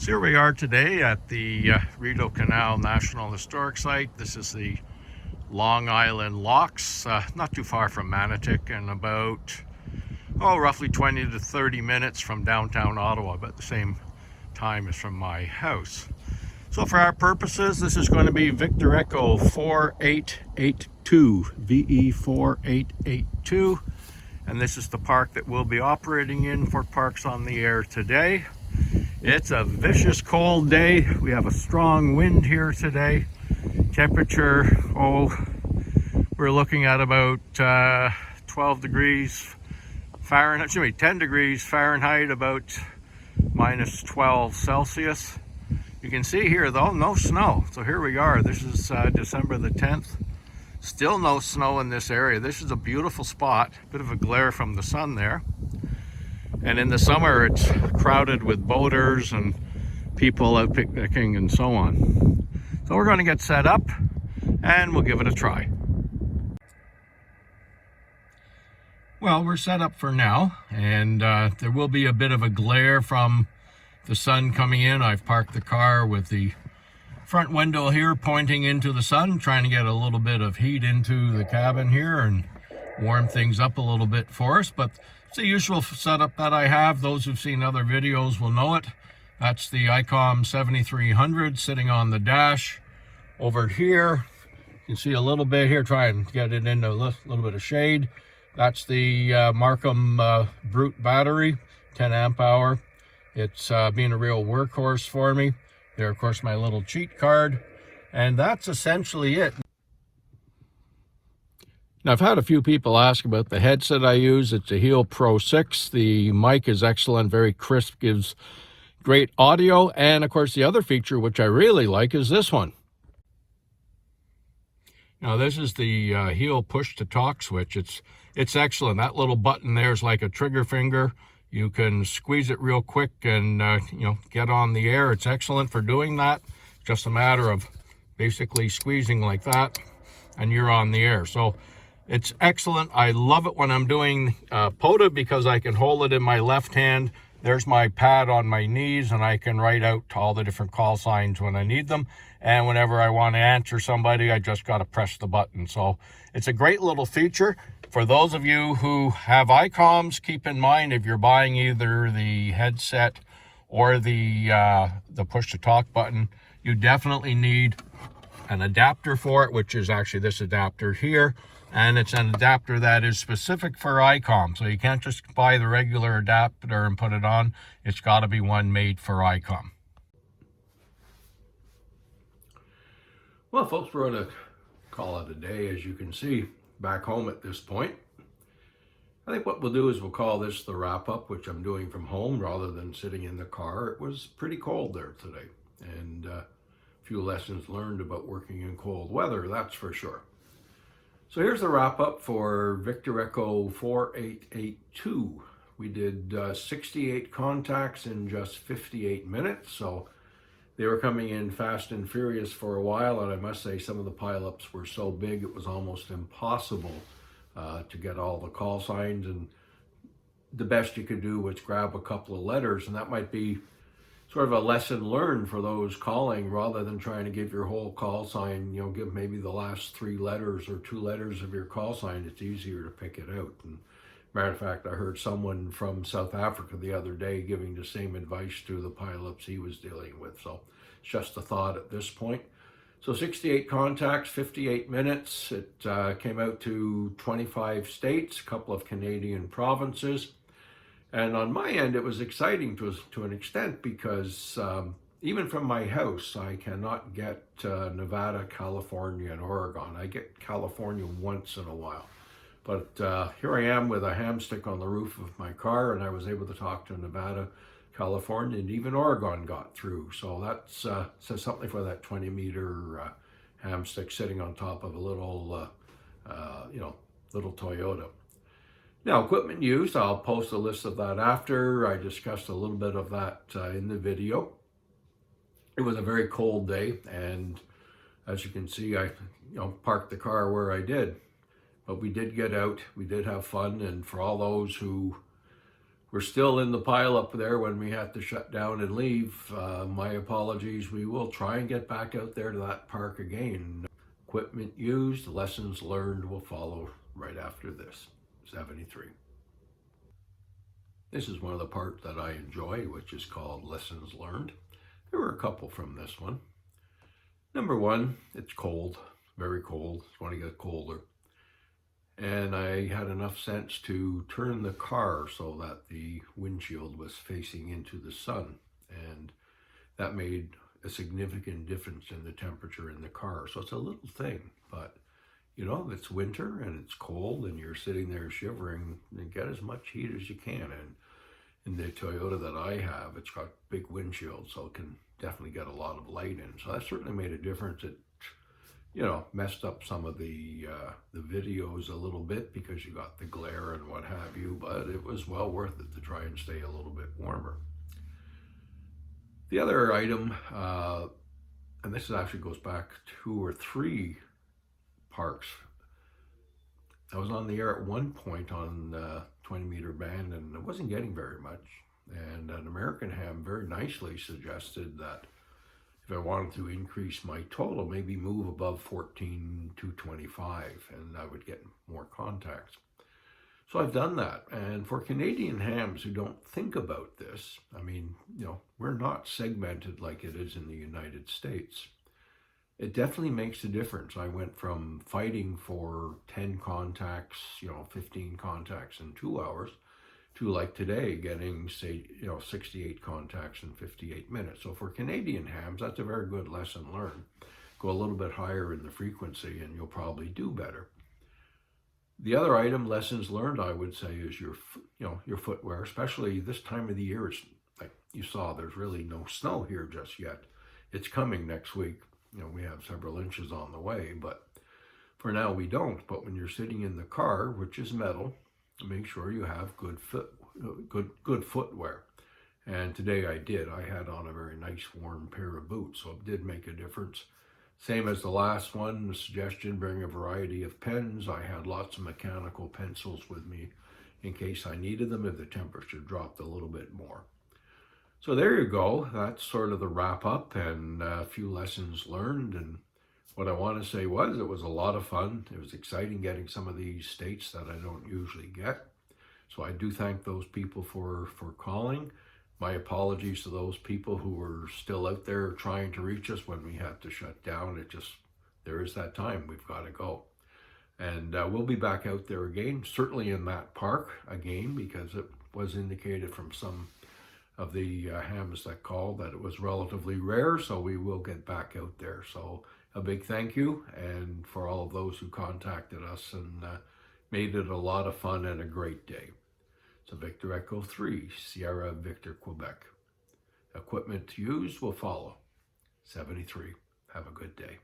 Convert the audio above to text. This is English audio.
So here we are today at the Rideau Canal National Historic Site. This is the Long Island Locks, not too far from Manotick, and about, roughly 20 to 30 minutes from downtown Ottawa, about the same time as from my house. So for our purposes, this is going to be Victor Echo 4882, VE-4882, and this is the park that we'll be operating in for Parks on the Air today. It's a vicious cold day. We have a strong wind here today. Temperature, we're looking at about 12 degrees Fahrenheit, 10 degrees Fahrenheit, about minus 12 Celsius. You can see here though, no snow. So here we are. This is December the 10th. Still no snow in this area. This is a beautiful spot. Bit of a glare from the sun there. And in the summer, it's crowded with boaters and people out picnicking and so on. So we're going to get set up and we'll give it a try. Well, we're set up for now, and there will be a bit of a glare from the sun coming in. I've parked the car with the front window here pointing into the sun, trying to get a little bit of heat into the cabin here and warm things up a little bit for us. But it's the usual setup that I have. Those who've seen other videos will know it. That's the ICOM 7300 sitting on the dash. Over here, you can see a little bit here, try and get it into a little bit of shade. That's the Markham Brute battery, 10 amp hour. It's been a real workhorse for me. There, of course, my little cheat card. And that's essentially it. Now, I've had a few people ask about the headset I use. It's a Heel Pro 6. The mic is excellent, very crisp, gives great audio. And, of course, the other feature, which I really like, is this one. Now, this is the Heel push-to-talk switch. It's excellent. That little button there is like a trigger finger. You can squeeze it real quick and, get on the air. It's excellent for doing that. Just a matter of basically squeezing like that, and you're on the air. So it's excellent. I love it when I'm doing Pota because I can hold it in my left hand. There's my pad on my knees, and I can write out all the different call signs when I need them. And whenever I want to answer somebody, I just got to press the button. So it's a great little feature. For those of you who have ICOMs, keep in mind if you're buying either the headset or the push-to-talk button, you definitely need an adapter for it, which is actually this adapter here. And it's an adapter that is specific for ICOM. So you can't just buy the regular adapter and put it on. It's got to be one made for ICOM. Well, folks, we're going to call it a day, as you can see, back home at this point. I think what we'll do is we'll call this the wrap-up, which I'm doing from home rather than sitting in the car. It was pretty cold there today, and a few lessons learned about working in cold weather, that's for sure. So here's the wrap-up for Victor Echo 4882. We did 68 contacts in just 58 minutes, so they were coming in fast and furious for a while, and I must say some of the pileups were so big it was almost impossible to get all the call signs, and the best you could do was grab a couple of letters, and that might be sort of a lesson learned for those calling. Rather than trying to give your whole call sign, give maybe the last 3 letters or 2 letters of your call sign. It's easier to pick it out. And matter of fact, I heard someone from South Africa the other day giving the same advice to the pileups he was dealing with. So it's just a thought at this point. So 68 contacts, 58 minutes. It came out to 25 states, a couple of Canadian provinces. And on my end, it was exciting to an extent because even from my house, I cannot get Nevada, California, and Oregon. I get California once in a while. But here I am with a hamstick on the roof of my car, and I was able to talk to Nevada, California, and even Oregon got through. So that says something for that 20-meter hamstick sitting on top of a little, little Toyota. Now, equipment used, I'll post a list of that after. I discussed a little bit of that in the video. It was a very cold day, and as you can see, I parked the car where I did. But we did get out, we did have fun, and for all those who we're still in the pile up there when we had to shut down and leave. My apologies. We will try and get back out there to that park again. Equipment used, lessons learned will follow right after this. 73. This is one of the parts that I enjoy, which is called Lessons Learned. There were a couple from this one. Number one, it's cold, very cold. It's going to get colder. And I had enough sense to turn the car so that the windshield was facing into the sun. And that made a significant difference in the temperature in the car. So it's a little thing, but you know, it's winter and it's cold and you're sitting there shivering, and get as much heat as you can. And in the Toyota that I have, it's got big windshield, so it can definitely get a lot of light in. So that certainly made a difference. It, you know, messed up some of the videos a little bit because you got the glare and what have you, but it was well worth it to try and stay a little bit warmer. The other item, and this actually goes back 2 or 3 parks. I was on the air at one point on 20-meter band, and I wasn't getting very much. And an American Ham very nicely suggested that if I wanted to increase my total, maybe move above 14,225, and I would get more contacts. So I've done that. And for Canadian hams who don't think about this, I mean, you know, we're not segmented like it is in the United States. It definitely makes a difference. I went from fighting for 10 contacts, you know, 15 contacts in 2 hours, to like today getting, say, you know, 68 contacts in 58 minutes. So for Canadian hams, that's a very good lesson learned. Go a little bit higher in the frequency and you'll probably do better. The other item, lessons learned, I would say, is your footwear, especially this time of the year. It's like you saw, there's really no snow here just yet. It's coming next week. You know, we have several inches on the way, but for now we don't. But when you're sitting in the car, which is metal, make sure you have good footwear. And today I did. I had on a very nice warm pair of boots, so it did make a difference. Same as the last one, the suggestion, bring a variety of pens. I had lots of mechanical pencils with me in case I needed them if the temperature dropped a little bit more. So there you go. That's sort of the wrap up and a few lessons learned. And what I want to say was it was a lot of fun. It was exciting getting some of these states that I don't usually get. So I do thank those people for calling. My apologies to those people who were still out there trying to reach us when we had to shut down. There is that time. We've got to go. And we'll be back out there again, certainly in that park again, because it was indicated from some of the hams that called that it was relatively rare, so we will get back out there. So a big thank you, and for all of those who contacted us and made it a lot of fun and a great day. So Victor Echo 3, Sierra Victor, Quebec. Equipment used will follow. 73. Have a good day.